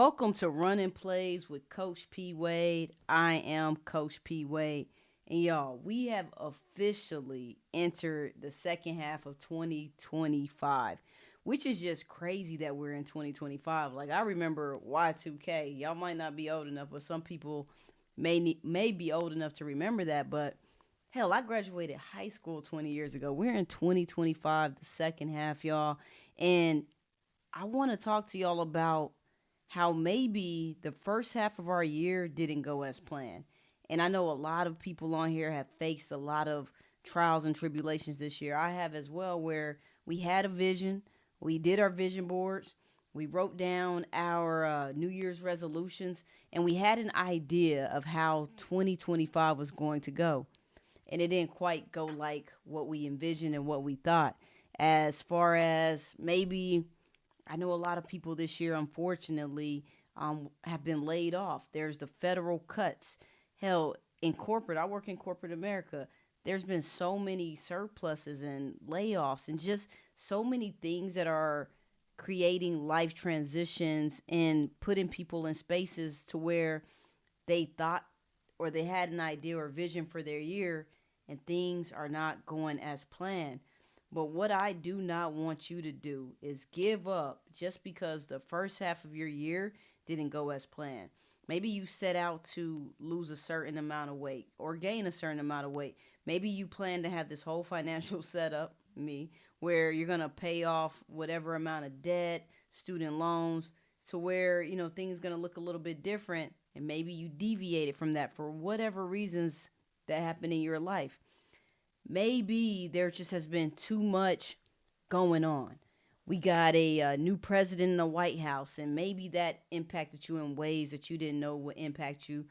Welcome to Running Plays with Coach P. Wade. I am Coach P. Wade. And y'all, we have officially entered the second half of 2025, which is just crazy that we're in 2025. Like, I remember Y2K. Y'all might not be old enough, but some people may be old enough to remember that. But hell, I graduated high school 20 years ago. We're in 2025, the second half, y'all. And I want to talk to y'all about how maybe the first half of our year didn't go as planned. And I know a lot of people on here have faced a lot of trials and tribulations this year. I have as well, where we had a vision, we did our vision boards, we wrote down our New Year's resolutions, and we had an idea of how 2025 was going to go. And it didn't quite go like what we envisioned and what we thought. As far as maybe I know a lot of people this year, unfortunately, have been laid off. There's the federal cuts. Hell, in corporate, I work in corporate America. There's been so many surpluses and layoffs, and just so many things that are creating life transitions and putting people in spaces to where they thought or they had an idea or vision for their year, and things are not going as planned. But what I do not want you to do is give up just because the first half of your year didn't go as planned. Maybe you set out to lose a certain amount of weight or gain a certain amount of weight. Maybe you plan to have this whole financial setup, me, where you're going to pay off whatever amount of debt, student loans, to where, things going to look a little bit different. And maybe you deviated from that for whatever reasons that happened in your life. Maybe there just has been too much going on. We got a new president in the White House, and maybe that impacted you in ways that you didn't know would impact you,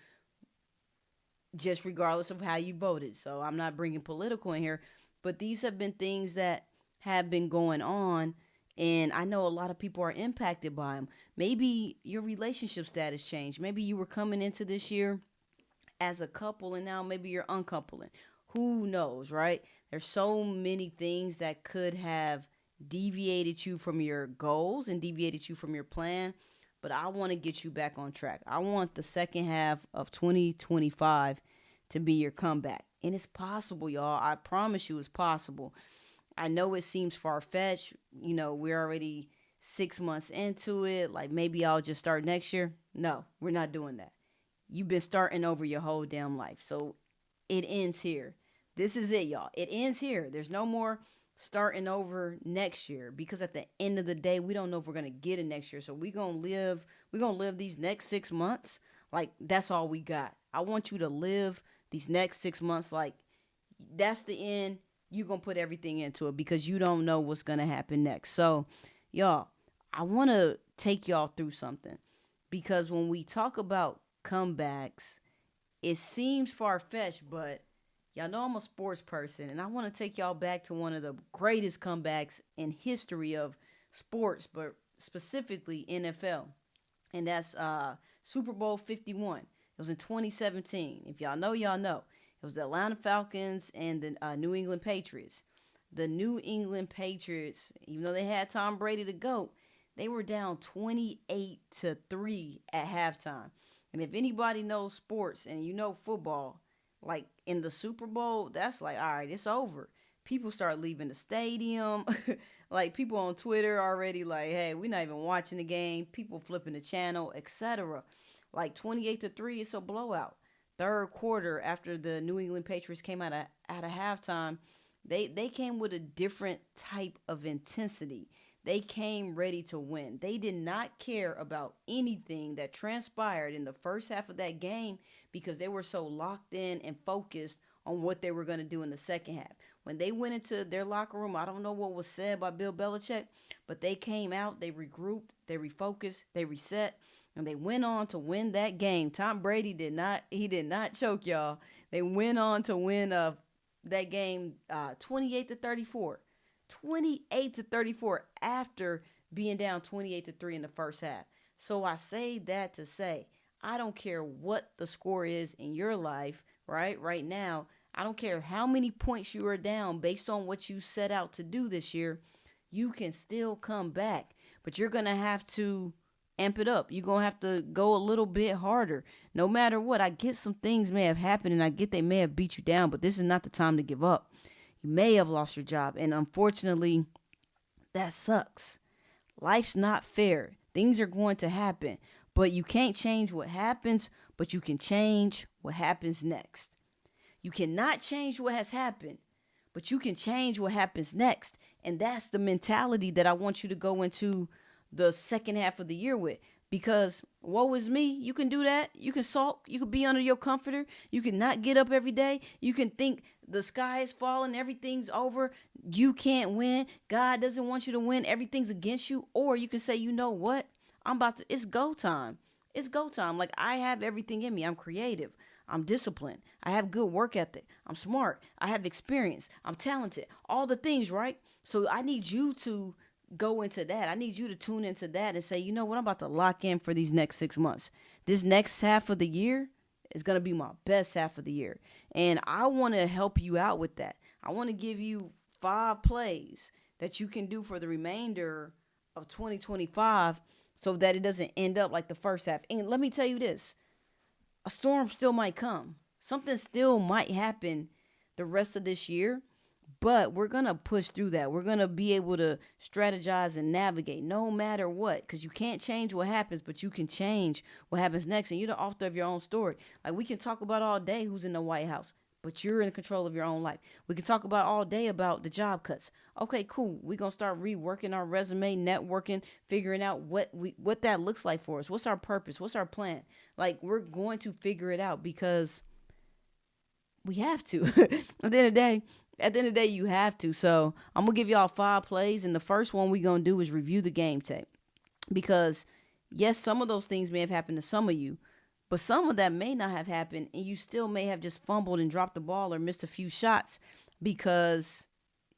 just regardless of how you voted. So I'm not bringing political in here, but these have been things that have been going on, and I know a lot of people are impacted by them. Maybe your relationship status changed. Maybe you were coming into this year as a couple, and now maybe you're uncoupling. Who knows, right? There's so many things that could have deviated you from your goals and deviated you from your plan, but I want to get you back on track. I want the second half of 2025 to be your comeback. And it's possible, y'all. I promise you it's possible. I know it seems far fetched. We're already 6 months into it. Like, maybe I'll just start next year. No, we're not doing that. You've been starting over your whole damn life. So it ends here. This is it, y'all. It ends here. There's no more starting over next year, because at the end of the day, we don't know if we're gonna get it next year. So we're gonna live these next 6 months like that's all we got. I want you to live these next 6 months like that's the end. You're gonna put everything into it because you don't know what's gonna happen next. So, y'all, I wanna take y'all through something, because when we talk about comebacks, it seems far fetched, but y'all know I'm a sports person, and I want to take y'all back to one of the greatest comebacks in history of sports, but specifically NFL, and that's Super Bowl 51. It was in 2017. If y'all know, y'all know. It was the Atlanta Falcons and the New England Patriots. The New England Patriots, even though they had Tom Brady to go, they were down 28-3 at halftime. And if anybody knows sports and you know football, like in the Super Bowl, that's like, all right, it's over. People start leaving the stadium. Like, people on Twitter already like, hey, we're not even watching the game. People flipping the channel, etc. Like 28-3, it's a blowout. Third quarter, after the New England Patriots came out of halftime, they came with a different type of intensity. They came ready to win. They did not care about anything that transpired in the first half of that game, because they were so locked in and focused on what they were going to do in the second half. When they went into their locker room, I don't know what was said by Bill Belichick, but they came out, they regrouped, they refocused, they reset, and they went on to win that game. Tom Brady did not choke, y'all. They went on to win that game 28-34. 28-34 after being down 28-3 in the first half. So I say that to say, I don't care what the score is in your life, right now. I don't care how many points you are down based on what you set out to do this year. You can still come back, but you're going to have to amp it up. You're going to have to go a little bit harder. No matter what, I get some things may have happened and I get they may have beat you down, but this is not the time to give up. You may have lost your job, and unfortunately, that sucks. Life's not fair. Things are going to happen, but you can't change what happens, but you can change what happens next. You cannot change what has happened, but you can change what happens next. And that's the mentality that I want you to go into the second half of the year with. Because woe is me, you can do that. You can sulk. You can be under your comforter. You can not get up every day. You can think the sky is falling, everything's over. You can't win. God doesn't want you to win. Everything's against you. Or you can say, you know what? It's go time. It's go time. Like, I have everything in me. I'm creative. I'm disciplined. I have good work ethic. I'm smart. I have experience. I'm talented. All the things, right? So I need you to go into that. I need you to tune into that and say, you know what? I'm about to lock in for these next 6 months. This next half of the year is going to be my best half of the year. And I want to help you out with that. I want to give you 5 plays that you can do for the remainder of 2025 so that it doesn't end up like the first half. And let me tell you this. A storm still might come. Something still might happen the rest of this year, but we're going to push through that. We're going to be able to strategize and navigate no matter what, because you can't change what happens, but you can change what happens next. And you're the author of your own story. Like, we can talk about all day who's in the White House, but you're in control of your own life. We can talk about all day about the job cuts. Okay, cool. We're going to start reworking our resume, networking, figuring out what that looks like for us. What's our purpose? What's our plan? Like, we're going to figure it out because we have to. At the end of the day, you have to. So I'm going to give y'all 5 plays. And the first one we're going to do is review the game tape. Because, yes, some of those things may have happened to some of you, but some of that may not have happened, and you still may have just fumbled and dropped the ball or missed a few shots because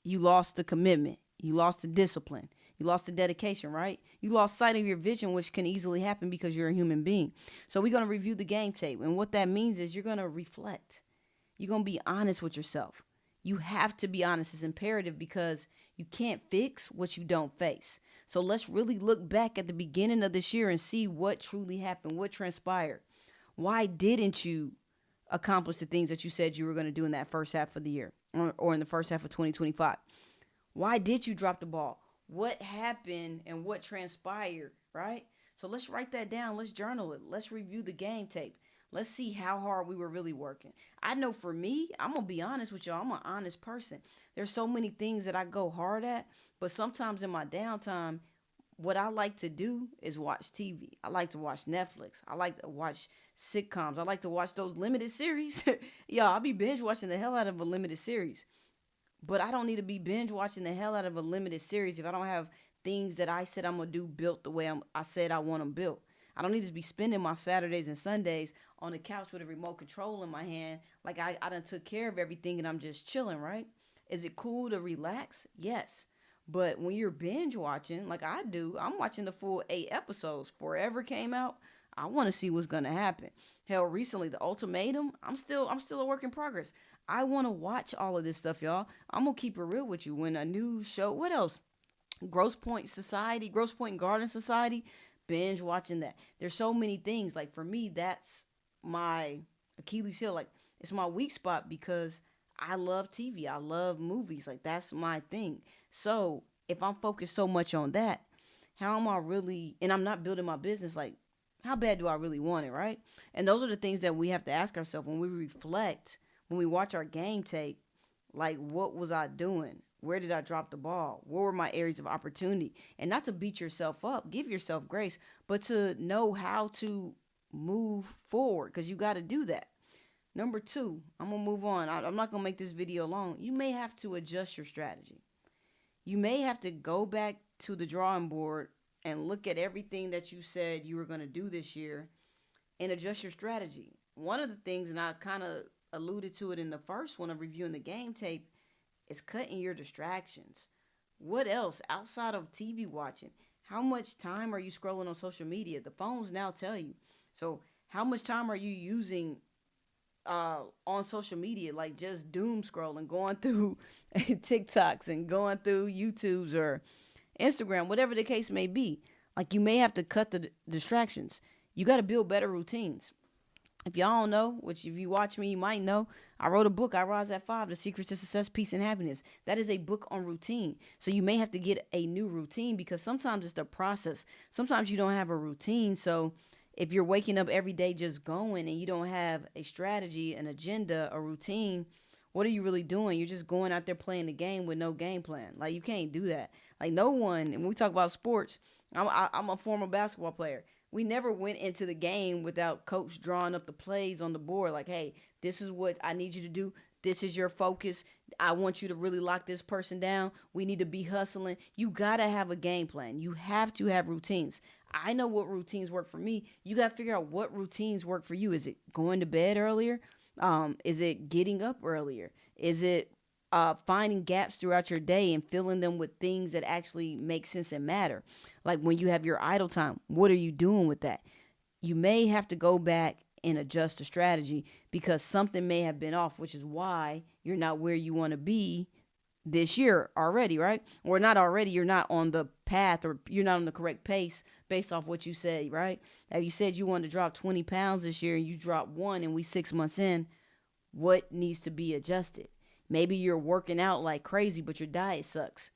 you lost the commitment. You lost the discipline. You lost the dedication, right? You lost sight of your vision, which can easily happen because you're a human being. So we're going to review the game tape. And what that means is you're going to reflect. You're going to be honest with yourself. You have to be honest. It's imperative because you can't fix what you don't face. So let's really look back at the beginning of this year and see what truly happened, what transpired. Why didn't you accomplish the things that you said you were going to do in that first half of the year or in the first half of 2025? Why did you drop the ball? What happened and what transpired, right? So let's write that down. Let's journal it. Let's review the game tape. Let's see how hard we were really working. I know for me, I'm going to be honest with y'all. I'm an honest person. There's so many things that I go hard at, but sometimes in my downtime, what I like to do is watch TV. I like to watch Netflix. I like to watch sitcoms. I like to watch those limited series. Yeah, I'll be binge watching the hell out of a limited series. But I don't need to be binge watching the hell out of a limited series if I don't have things that I said I'm going to do built the way I said I want them built. I don't need to be spending my Saturdays and Sundays on the couch with a remote control in my hand like I done took care of everything and I'm just chilling, right? Is it cool to relax? Yes. But when you're binge watching, like I do, I'm watching the full 8 episodes. Forever came out. I want to see what's gonna happen. Hell, recently the Ultimatum. I'm still a work in progress. I want to watch all of this stuff, y'all. I'm gonna keep it real with you. When a new show, what else? Gross Point Garden Society. Binge watching that. There's so many things. Like for me, that's my Achilles heel. Like it's my weak spot because I love TV. I love movies. Like that's my thing. So if I'm focused so much on that, how am I really, and I'm not building my business, like how bad do I really want it, right? And those are the things that we have to ask ourselves when we reflect, when we watch our game tape, like what was I doing? Where did I drop the ball? What were my areas of opportunity? And not to beat yourself up, give yourself grace, but to know how to move forward because you got to do that. Number 2, I'm going to move on. I'm not going to make this video long. You may have to adjust your strategy. You may have to go back to the drawing board and look at everything that you said you were going to do this year and adjust your strategy. One of the things, and I kind of alluded to it in the first one of reviewing the game tape, is cutting your distractions. What else outside of TV watching? How much time are you scrolling on social media? The phones now tell you. So how much time are you using on social media, like just doom scrolling, going through TikToks and going through YouTubes or Instagram, whatever the case may be? Like you may have to cut the distractions. You got to build better routines. If y'all don't know, which if you watch me, you might know, I wrote a book, I Rise at 5, The Secrets to Success, Peace, and Happiness. That is a book on routine. So you may have to get a new routine because sometimes it's the process. Sometimes you don't have a routine. So if you're waking up every day just going and you don't have a strategy, an agenda, a routine, what are you really doing? You're just going out there playing the game with no game plan. Like you can't do that. Like no one, and when we talk about sports, I'm a former basketball player. We never went into the game without coach drawing up the plays on the board. Like, hey, this is what I need you to do. This is your focus. I want you to really lock this person down. We need to be hustling. You got to have a game plan. You have to have routines. I know what routines work for me. You got to figure out what routines work for you. Is it going to bed earlier? Is it getting up earlier? Is it finding gaps throughout your day and filling them with things that actually make sense and matter? Like when you have your idle time, what are you doing with that? You may have to go back and adjust the strategy because something may have been off, which is why you're not where you want to be this year already, right? Or not already, you're not on the path or you're not on the correct pace based off what you said, right? Now you said you wanted to drop 20 pounds this year and you dropped one and we 6 months in. What needs to be adjusted? Maybe you're working out like crazy, but your diet sucks.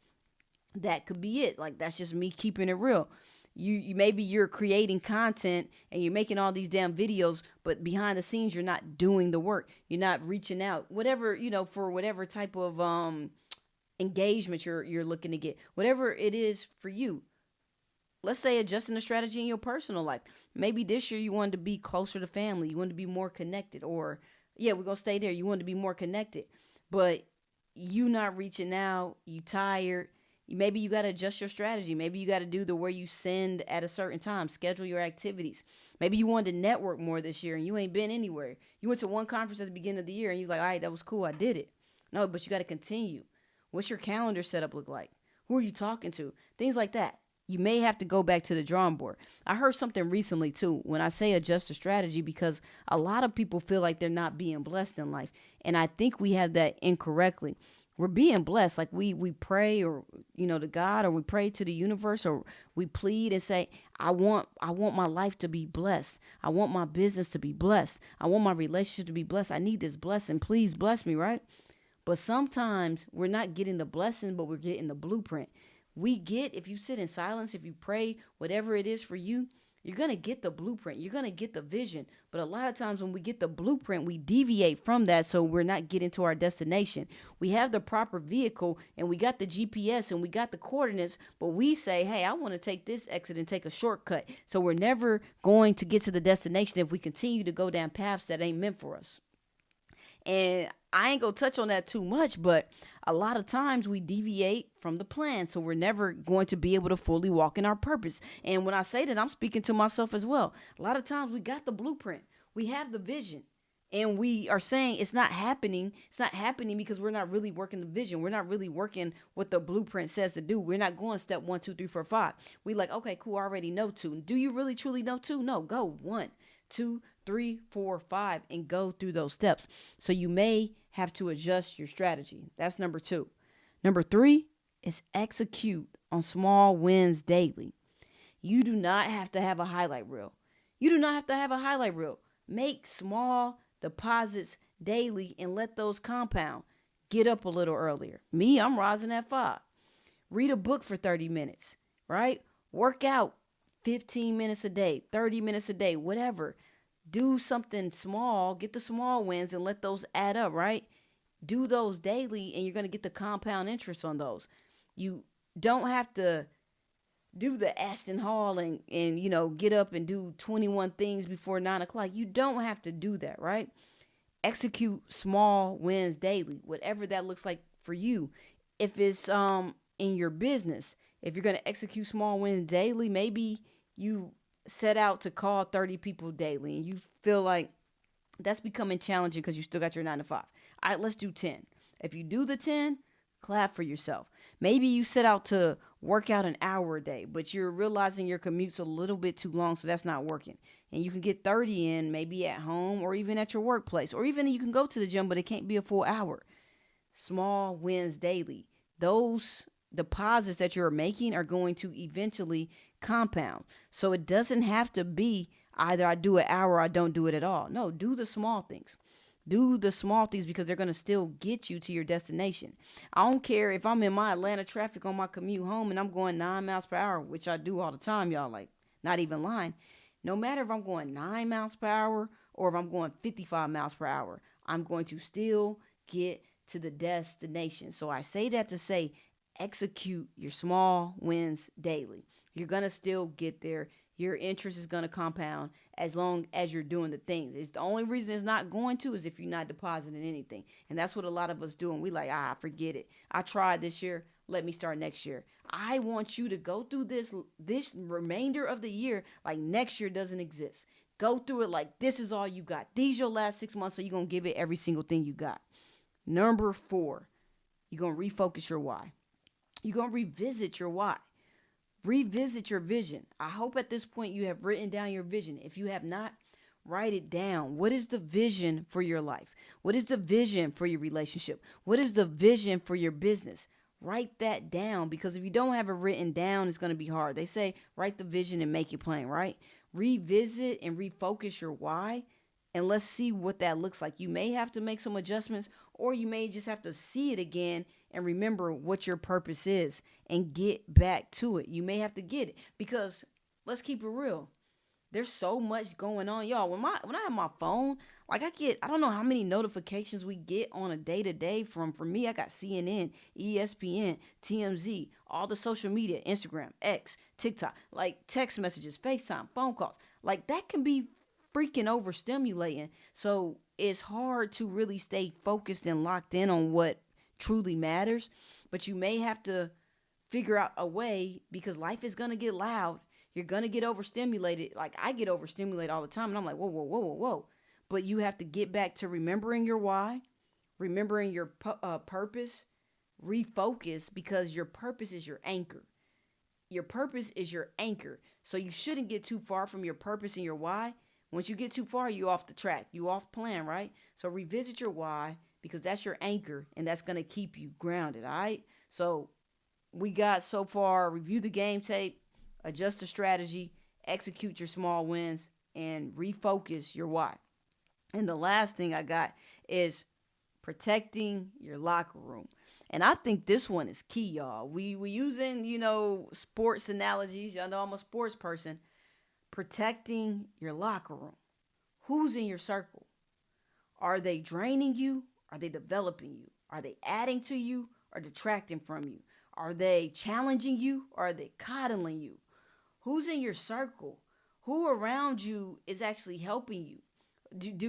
That could be it. Like that's just me keeping it real. You maybe you're creating content and you're making all these damn videos, but behind the scenes you're not doing the work. You're not reaching out. Whatever, for whatever type of engagement you're looking to get. Whatever it is for you. Let's say adjusting the strategy in your personal life. Maybe this year you wanted to be closer to family. You wanted to be more connected, or yeah, we're gonna stay there. You want to be more connected, but you not reaching out. You tired. Maybe you got to adjust your strategy. Maybe you got to do the where you send at a certain time. Schedule your activities. Maybe you wanted to network more this year and you ain't been anywhere. You went to one conference at the beginning of the year and you was like, all right, that was cool. I did it. No, but you got to continue. What's your calendar setup look like? Who are you talking to? Things like that. You may have to go back to the drawing board. I heard something recently too when I say adjust the strategy because a lot of people feel like they're not being blessed in life. And I think we have that incorrectly. We're being blessed. Like we pray or, to God, or we pray to the universe, or we plead and say, I want my life to be blessed. I want my business to be blessed. I want my relationship to be blessed. I need this blessing. Please bless me, right? But sometimes we're not getting the blessing, but we're getting the blueprint. If you sit in silence, if you pray, whatever it is for you, you're going to get the blueprint. You're going to get the vision. But a lot of times when we get the blueprint, we deviate from that. So we're not getting to our destination. We have the proper vehicle and we got the GPS and we got the coordinates, but we say, hey, I want to take this exit and take a shortcut. So we're never going to get to the destination if we continue to go down paths that ain't meant for us. And I ain't gonna touch on that too much, but a lot of times we deviate from the plan. So we're never going to be able to fully walk in our purpose. And when I say that, I'm speaking to myself as well. A lot of times we got the blueprint, we have the vision, and we are saying it's not happening. It's not happening because we're not really working the vision. We're not really working what the blueprint says to do. We're not going step 1, 2, 3, 4, 5. We like, okay, cool, I already know 2. Do you really truly know 2? No, go 1, 2, 3, 4, 5, and go through those steps. So you may have to adjust your strategy. That's number 2. Number 3 is execute on small wins daily. You do not have to have a highlight reel. Make small deposits daily and let those compound. Get up a little earlier. Me, I'm rising at 5. Read a book for 30 minutes, right? Work out 15 minutes a day, 30 minutes a day, whatever. Do something small, get the small wins and let those add up, right? Do those daily and you're going to get the compound interest on those. You don't have to do the Ashton Hall and get up and do 21 things before 9 o'clock. You don't have to do that, right? Execute small wins daily, whatever that looks like for you. If it's in your business, if you're going to execute small wins daily, maybe you set out to call 30 people daily and you feel like that's becoming challenging because you still got your 9 to 5. All right, let's do 10. If you do the 10, clap for yourself. Maybe you set out to work out an hour a day, but you're realizing your commute's a little bit too long, so that's not working. And you can get 30 in maybe at home or even at your workplace, or even you can go to the gym, but it can't be a full hour. Small wins daily. Those deposits that you're making are going to eventually compound. So it doesn't have to be either I do an hour or I don't do it at all. No, do the small things. Do the small things because they're going to still get you to your destination. I don't care if I'm in my Atlanta traffic on my commute home and I'm going 9 miles per hour, which I do all the time, y'all, like not even lying. No matter if I'm going 9 miles per hour or if I'm going 55 miles per hour, I'm going to still get to the destination. So I say that to say execute your small wins daily. You're going to still get there. Your interest is going to compound as long as you're doing the things. It's the only reason it's not going to is if you're not depositing anything. And that's what a lot of us do. And we like, forget it. I tried this year. Let me start next year. I want you to go through this remainder of the year like next year doesn't exist. Go through it like this is all you got. These your last 6 months, so you're going to give it every single thing you got. Number 4, you're going to refocus your why. You're going to revisit your why. Revisit your vision. I hope at this point you have written down your vision. If you have not, write it down. What is the vision for your life? What is the vision for your relationship? What is the vision for your business? Write that down, because if you don't have it written down, it's going to be hard. They say write the vision and make it plain, right? Revisit and refocus your why, and let's see what that looks like. You may have to make some adjustments, or you may just have to see it again and remember what your purpose is and get back to it. You may have to get it, because let's keep it real. There's so much going on, y'all. When I have my phone, like I don't know how many notifications we get on a day-to-day from. For me, I got CNN, ESPN, TMZ, all the social media, Instagram, X, TikTok, like text messages, FaceTime, phone calls. Like that can be freaking overstimulating. So it's hard to really stay focused and locked in on what truly matters. But you may have to figure out a way, because life is going to get loud. You're going to get overstimulated. Like I get overstimulated all the time. And I'm like, whoa, whoa, whoa, whoa, whoa. But you have to get back to remembering your why, remembering your purpose, refocus, because your purpose is your anchor. Your purpose is your anchor. So you shouldn't get too far from your purpose and your why. Once you get too far, you off the track. You off plan, right? So revisit your why, because that's your anchor and that's going to keep you grounded, all right? So we got so far, review the game tape, adjust the strategy, execute your small wins, and refocus your why. And the last thing I got is protecting your locker room. And I think this one is key, y'all. We using, sports analogies. Y'all know I'm a sports person. Protecting your locker room. Who's in your circle? Are they draining you? Are they developing you? Are they adding to you or detracting from you? Are they challenging you or are they coddling you? Who's in your circle? Who around you is actually helping you?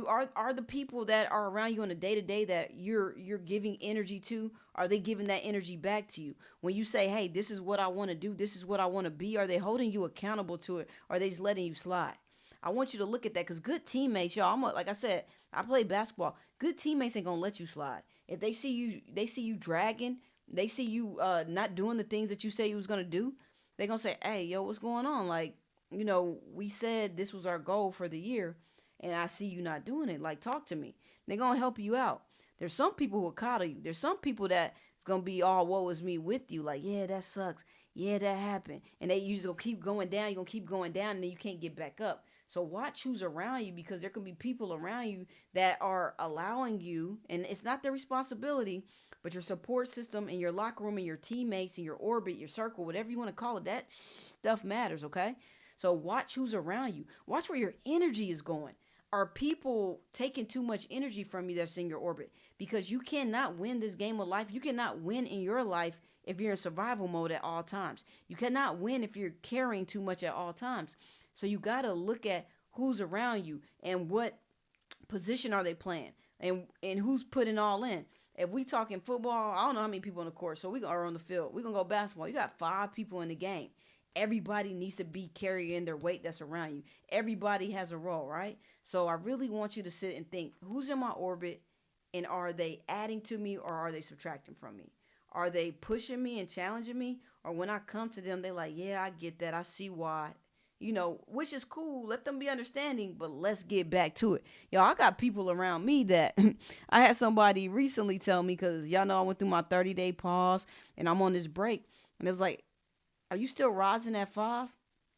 Are the people that are around you on a day-to-day that you're giving energy to, are they giving that energy back to you? When you say, hey, this is what I want to do, this is what I want to be, are they holding you accountable to it, or are they just letting you slide? I want you to look at that, because good teammates, y'all, like I said, I play basketball. Good teammates ain't gonna let you slide. If they see you dragging, they see you not doing the things that you say you was gonna do, they're gonna say, hey, yo, what's going on? Like, we said this was our goal for the year, and I see you not doing it. Like, talk to me. They're going to help you out. There's some people who will coddle you. There's some people that it's going to be all woe is me with you. Like, yeah, that sucks. Yeah, that happened. And they usually going to keep going down. You're going to keep going down, and then you can't get back up. So watch who's around you, because there can be people around you that are allowing you, and it's not their responsibility, but your support system and your locker room and your teammates and your orbit, your circle, whatever you want to call it, that stuff matters, okay? So watch who's around you. Watch where your energy is going. Are people taking too much energy from you that's in your orbit? Because you cannot win this game of life. You cannot win in your life if you're in survival mode at all times. You cannot win if you're caring too much at all times. So you got to look at who's around you and what position are they playing and who's putting all in. If we talking football, I don't know how many people on the court, so we are on the field. We're going to go basketball. You got 5 people in the game. Everybody needs to be carrying their weight that's around you. Everybody has a role, right? So I really want you to sit and think, who's in my orbit, and are they adding to me or are they subtracting from me? Are they pushing me and challenging me? Or when I come to them, they're like, yeah, I get that. I see why. Which is cool. Let them be understanding, but let's get back to it. I got people around me that I had somebody recently tell me, because y'all know I went through my 30-day pause and I'm on this break. And it was like, are you still rising at 5?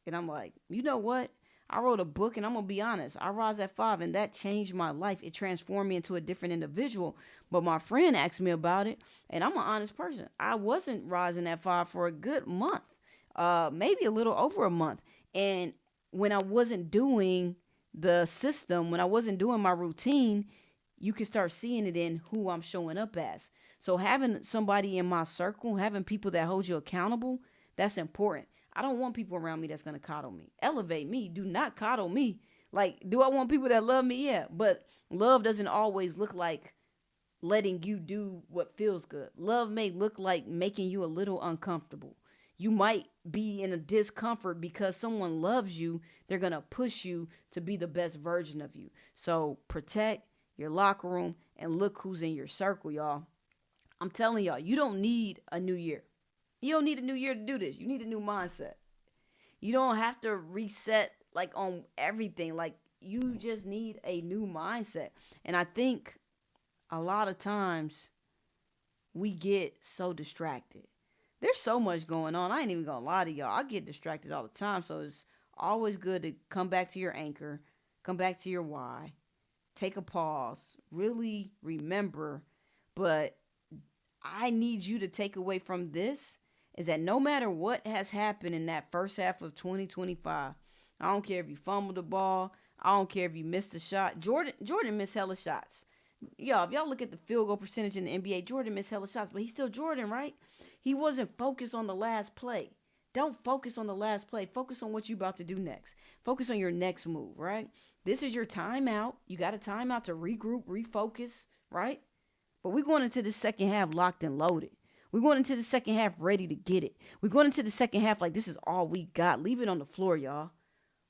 And I'm like, you know what? I wrote a book, and I'm going to be honest. I rise at 5, and that changed my life. It transformed me into a different individual. But my friend asked me about it, and I'm an honest person. I wasn't rising at 5 for a good month, maybe a little over a month. And when I wasn't doing the system, when I wasn't doing my routine, you can start seeing it in who I'm showing up as. So having somebody in my circle, having people that hold you accountable, that's important. I don't want people around me that's going to coddle me. Elevate me. Do not coddle me. Like, do I want people that love me? Yeah. But love doesn't always look like letting you do what feels good. Love may look like making you a little uncomfortable. You might be in a discomfort because someone loves you. They're going to push you to be the best version of you. So protect your locker room and look who's in your circle, y'all. I'm telling y'all, you don't need a new year. You don't need a new year to do this. You need a new mindset. You don't have to reset like on everything. Like, you just need a new mindset. And I think a lot of times we get so distracted. There's so much going on. I ain't even gonna lie to y'all. I get distracted all the time. So it's always good to come back to your anchor, come back to your why, take a pause, really remember. But I need you to take away from this is that no matter what has happened in that first half of 2025, I don't care if you fumbled the ball, I don't care if you missed a shot. Jordan missed hella shots. Y'all, if y'all look at the field goal percentage in the NBA, Jordan missed hella shots, but he's still Jordan, right? He wasn't focused on the last play. Don't focus on the last play. Focus on what you're about to do next. Focus on your next move, right? This is your timeout. You got a timeout to regroup, refocus, right? But we're going into the second half locked and loaded. We're going into the second half ready to get it. We're going into the second half like this is all we got. Leave it on the floor, y'all.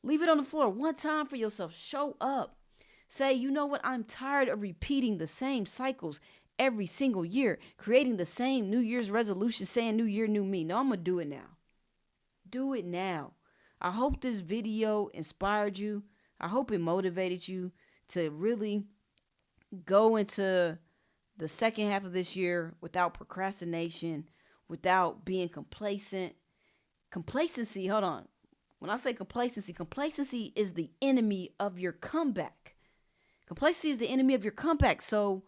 Leave it on the floor. One time for yourself. Show up. Say, you know what? I'm tired of repeating the same cycles every single year, creating the same New Year's resolution, saying New Year, new me. No, I'm going to do it now. Do it now. I hope this video inspired you. I hope it motivated you to really go into the second half of this year without procrastination, without being complacent. Complacency, hold on. When I say complacency is the enemy of your comeback. Complacency is the enemy of your comeback. So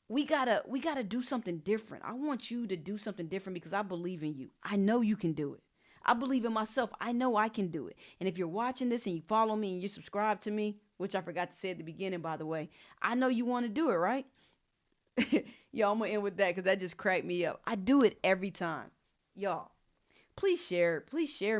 we gotta do something different. I want you to do something different because I believe in you. I know you can do it. I believe in myself. I know I can do it. And if you're watching this and you follow me and you subscribe to me, which I forgot to say at the beginning, by the way, I know you want to do it, right? Y'all, I'm going to end with that because that just cracked me up. I do it every time. Y'all, please share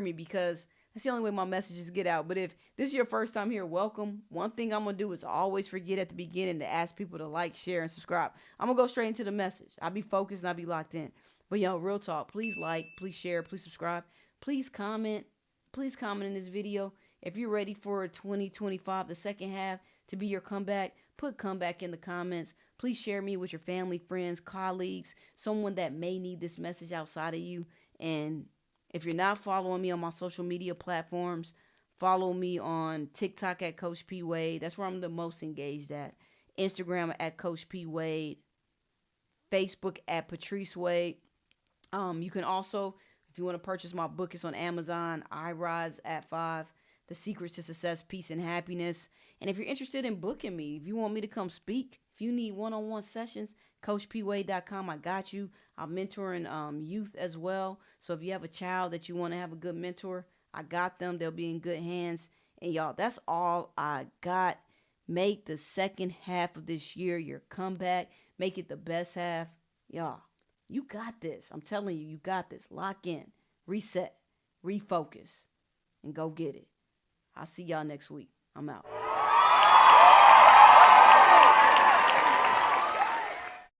me because that's the only way my messages get out. But if this is your first time here, welcome. One thing I'm going to do is always forget at the beginning to ask people to like, share, and subscribe. I'm going to go straight into the message. I'll be focused and I'll be locked in. But y'all, real talk, please like, please share, please subscribe. Please comment. Please comment in this video. If you're ready for 2025, the second half, to be your comeback, put comeback in the comments. Please share me with your family, friends, colleagues, someone that may need this message outside of you. And if you're not following me on my social media platforms, follow me on TikTok at Coach P. Wade. That's where I'm the most engaged at. Instagram at Coach P. Wade. Facebook at Patrice Wade. You can also, if you want to purchase my book, it's on Amazon. I Rise at 5. The Secrets to Success, Peace, and Happiness. And if you're interested in booking me, if you want me to come speak, if you need one-on-one sessions, CoachPwade.com. I got you. I'm mentoring youth as well. So if you have a child that you want to have a good mentor, I got them. They'll be in good hands. And y'all, that's all I got. Make the second half of this year your comeback. Make it the best half. Y'all, you got this. I'm telling you, you got this. Lock in, reset, refocus, and go get it. I'll see y'all next week. I'm out.